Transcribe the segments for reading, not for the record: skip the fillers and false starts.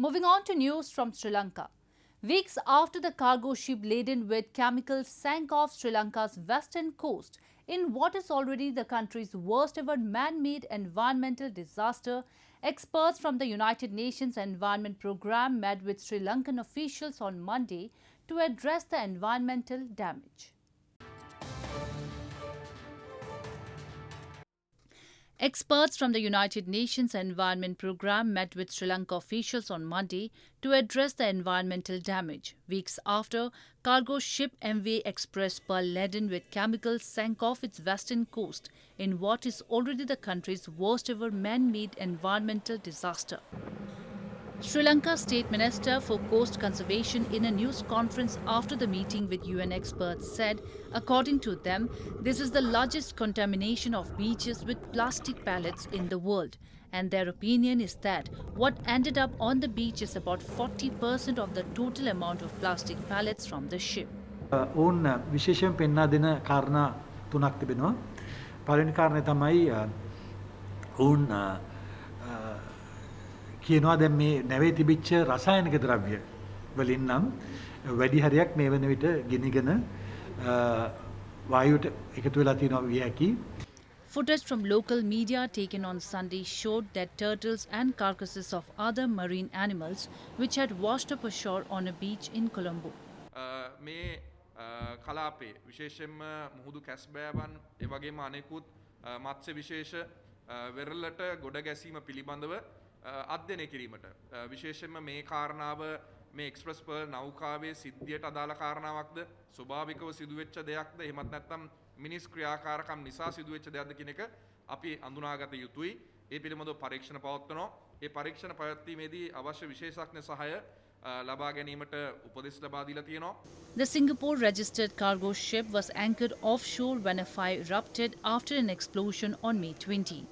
Moving on to news from Sri Lanka. Weeks after the cargo ship laden with chemicals sank off Sri Lanka's western coast in what is already the country's worst ever man-made environmental disaster, experts from the United Nations Environment Programme met with Sri Lankan officials on Monday to address the environmental damage. Experts from the United Nations Environment Programme met with Sri Lanka officials on Monday to address the environmental damage, weeks after cargo ship MV Express Pearl laden with chemicals sank off its western coast in what is already the country's worst ever man-made environmental disaster. Sri Lanka's State Minister for Coast Conservation in a news conference after the meeting with UN experts said, according to them, this is the largest contamination of beaches with plastic pellets in the world. And their opinion is that what ended up on the beach is about 40% of the total amount of plastic pellets from the ship. ඕන් විශේෂයෙන් පෙන්වා දෙන කාරණා තුනක් තිබෙනවා. පළවෙනි කාරණේ තමයි ඕන් කියනවා දැන් මේ නැවේ තිබිච්ච රසායනික ද්‍රව්‍ය වලින් නම් වැඩි හරියක් මේ වෙන විට ගිනිගෙන වායුවට එකතු වෙලා තියෙනවා විය හැකි. Footage from local media taken on Sunday showed that turtles and carcasses of other marine animals which had washed up ashore on a beach in Colombo. මේ කලාපේ විශේෂයෙන්ම මුහුදු කැස්බෑවන් ඒ වගේම අනෙකුත් මත්ස්‍ය විශේෂ වෙරළට ගොඩ ගැසීම පිළිබඳව අධ්‍යයනය කිරීමට විශේෂයෙන්ම මේ කාරණාව මේ එක්ස්ප්‍රස් පර්ල් නෞකාවේ සිද්ධියට අදාළ කාරණාවක්ද ස්වභාවිකව සිදුවෙච්ච දෙයක්ද එහෙමත් නැත්නම් මිනිස් ක්‍රියාකාරකම් නිසා සිදුවෙච්ච දෙයක්ද කියන එක අපි අඳුනාගත යුතුයි. ඒ පිළිබඳව පරීක්ෂණ පවත්වනවා. ඒ පරීක්ෂණ පැවැත්වීමේදී අවශ්‍ය විශේෂඥ සහාය ලබා ගැනීමට උපදෙස් ලබා දීලා තියෙනවා. The Singapore-registered cargo ship was anchored offshore when a fire erupted after an explosion on May 20.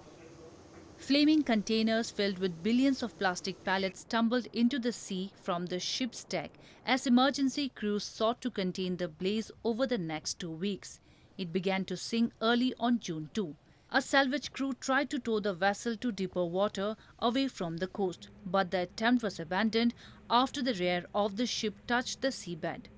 Flaming containers filled with billions of plastic pellets tumbled into the sea from the ship's deck as emergency crews sought to contain the blaze over the next 2 weeks. It began to sink early on June 2. A salvage crew tried to tow the vessel to deeper water away from the coast, but the attempt was abandoned after the rear of the ship touched the seabed.